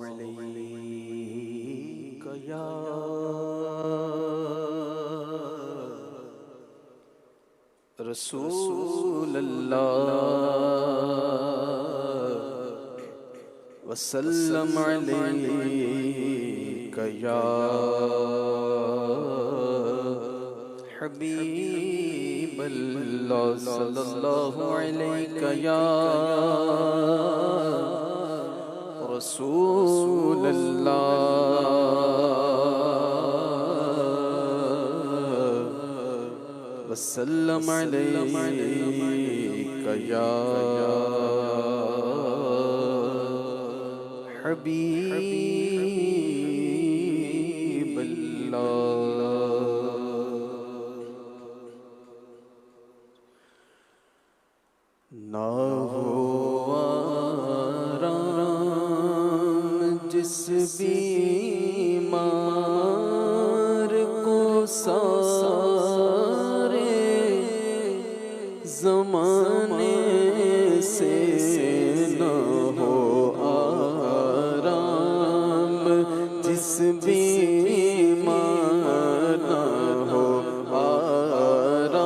علیک یا رسول اللہ وسلم علیک یا حبیب اللہ صلی اللہ علیک یا رسول اللہ وسلم علیک یا حبیب اللہ نہ ہو آرام جس بیمار کو سارے زمانے سے نہ ہو آرام جس بیمار نہ ہو آرام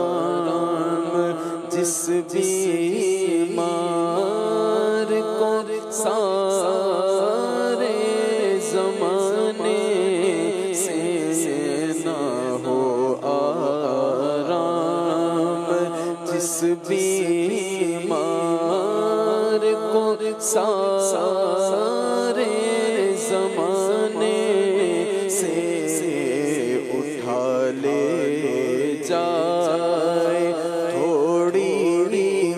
جس بیمار کو سارے زمانے سے نہ ہو آرام جس بیمار کو سارے زمانے سے اٹھا لے جائے تھوڑی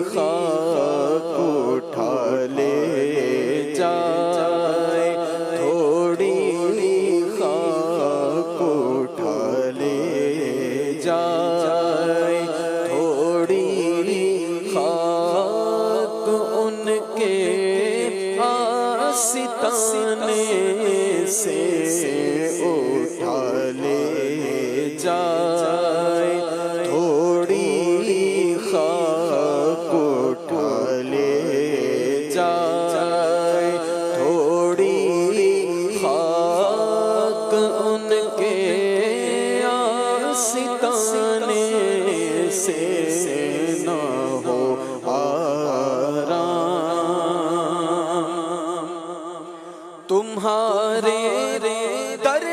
خاک اٹھا لے جائے تھوڑی خاک اٹھا لے جائے تھوڑی خاک ان کے آستانے سے اٹھا لے جائے تھوڑی خاک اٹھا لے جائے تھوڑی خاک ان کے آستانے سے نہ ہو آرام تمہارے در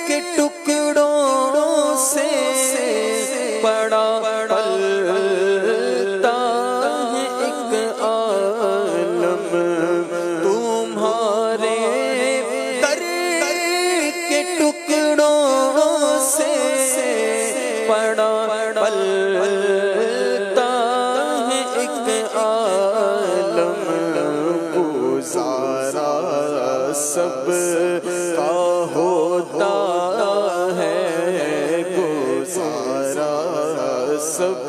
کے ٹکڑوں سے پڑا پلتا ہے ایک عالم تمہارے در کے ٹکڑوں سے پڑا پلتا ہے ایک عالم گزارا سب کا ہوتا ہے گزارا سب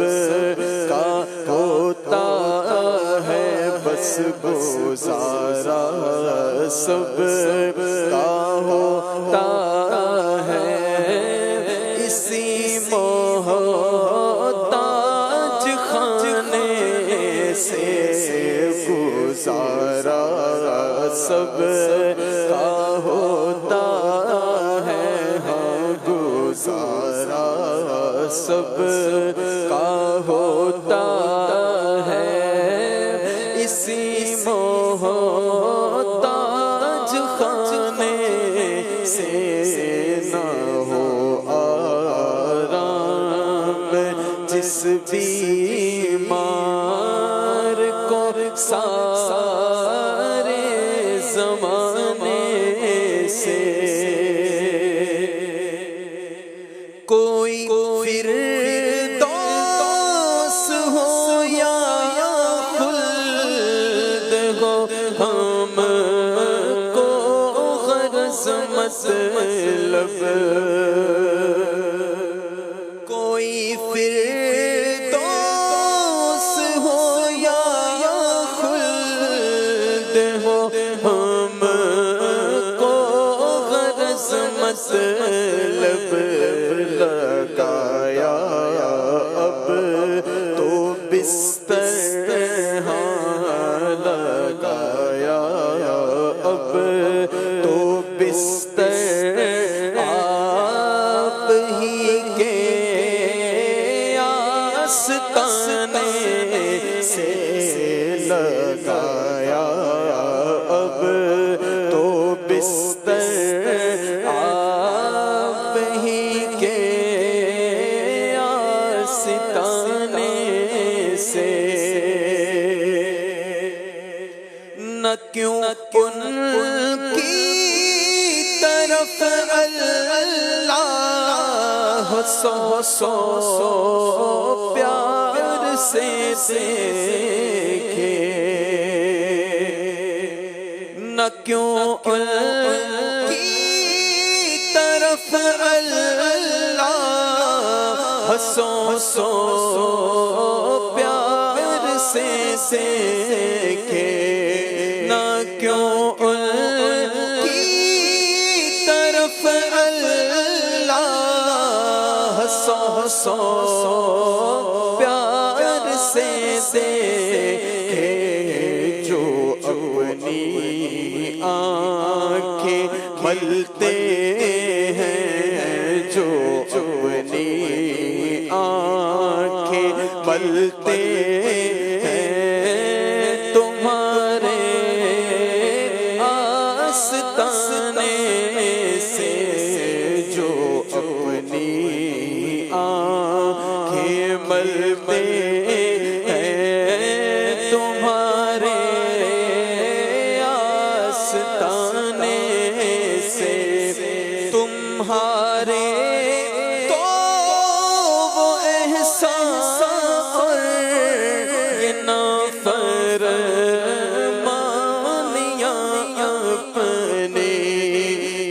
کا ہوتا ہے بس گزارا سب کا ہوتا ہے اسی محتاج خانے سے گزارا سب کا ہوتا ہے ہاں گزارا سب کا ہوتا ہے اسی محتاج خانے سے نہ ہو آرام جس بیمار کو سارے زمانے سے کوئی فردوس ہو یا خلد ہو ہم کو غرض مطلب کوئی فردوس ہو یا خلد ہو ہم کو غرض مطلب لگایا اب تو بستر ہاں لگایا اب بستر آپ ہی کے آستانے سے لگایا، اب تو بستر آپ ہی کے آستانے سے، نہ کیوں ان کی طرف اللہ سو پیار سے دیکھے، نہ کیوں ان کی طرف اللہ سو پیار سے دیکھے، نہ کیوں ان کی طرف اللہ سو پیار سے دیکھے، جو اپنی آنکھیں ملتے ہیں، جو اپنی آنکھیں ملتے ہیں تمہارے آستانے سے، جو اپنی آنکھیں ملتے ہیں تمہارے آستانے سے، تمہارے تو وہ احسان اور یہ نافرمانیاں اپنی،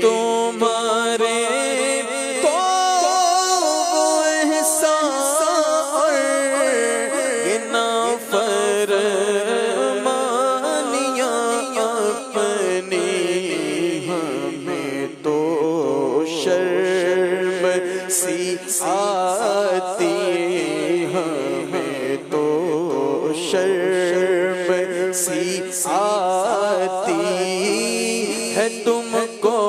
تمہارے تو وہ احسان اور یہ نافرمانیاں اپنی، ہمیں تو شرم سی آتی، ہمیں تو شرم سی آتی ہے تم کو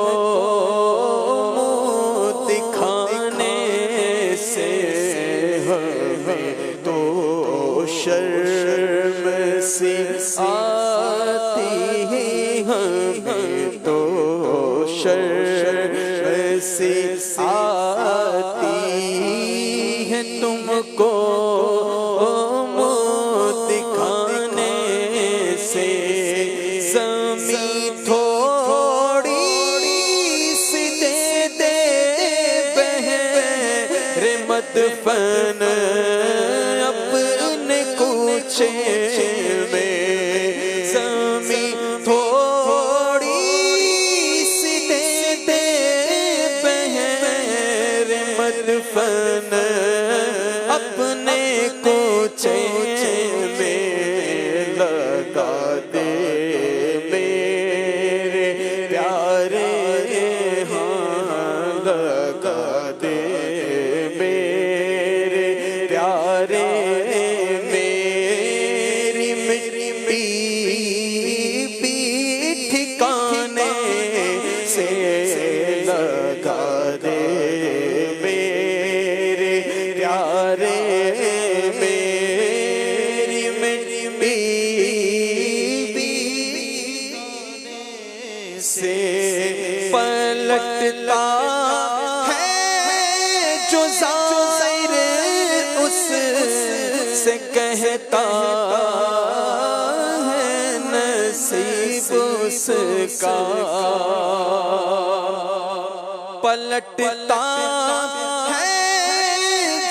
منہ دکھانے سے، ہمیں تو شرم سی آتی، ہمیں تو شرم سی آتی ہے تم کو منہ دکھانے سے، زمین تھوڑی سی دے دے بہر مدفن اپنے کوچے میں، زمین تھوڑی سی دے دے بہر مدفن اپنے کوچے میں، لگا دے میرے پیارے، ہاں لگا دے میرے پیارے، میری مٹی بھی ٹھکانے سے لگا دے میرے پیارے، میری مٹی بھی سے پلٹتا ہے جو ظاہر اس سے کہتا ہے نصیب اس کا، پلٹتا ہے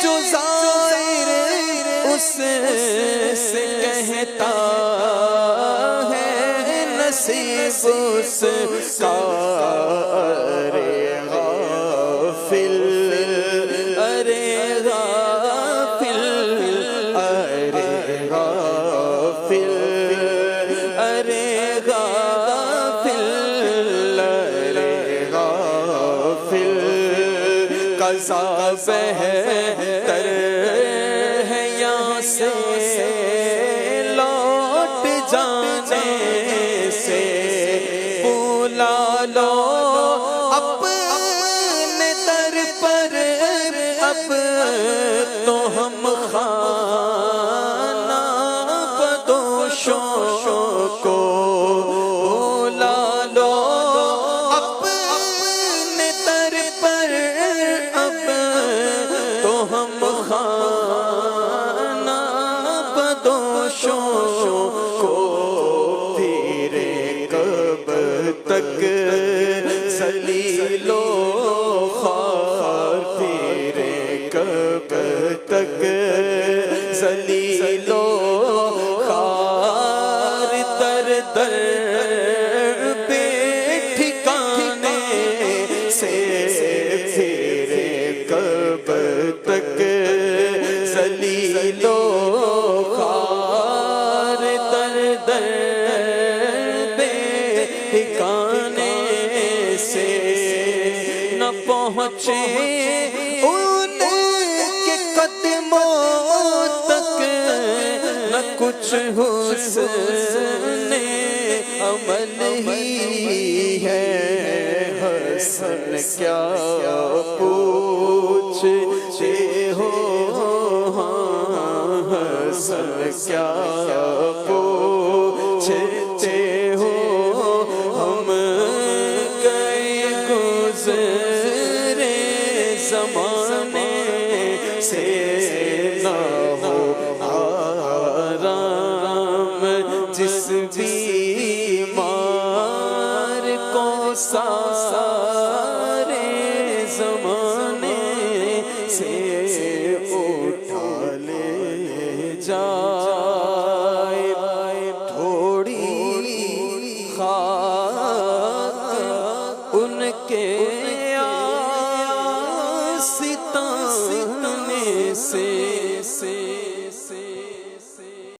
جو ظاہر اس سے کہتا ہے نصیب اس کا، ارے غافل ارے غافل ارے غافل ارے غافل ارے غافل، قضا بہتر ہے یہاں سے لوٹ جانے سے، بلا لو تک ذلیل و خوار تیرے کب تک ذلیل و خوار در در پہ ٹھکانے سے تیرے کب تک ذلیل و خوار در در پہ ٹھکانے سے نہ پہنچے ان کے قدموں تک نہ کچھ حسن عمل ہی ہے حسن کیا پوچھتے ہو حسن کیا پوچھتے ہو ہم گئے گزرے زمانے سے نہ ہو آرام جس بیمار کو سارے زمانے سے اٹھا لے جائے تھوڑی خاک ان کے آستانے سے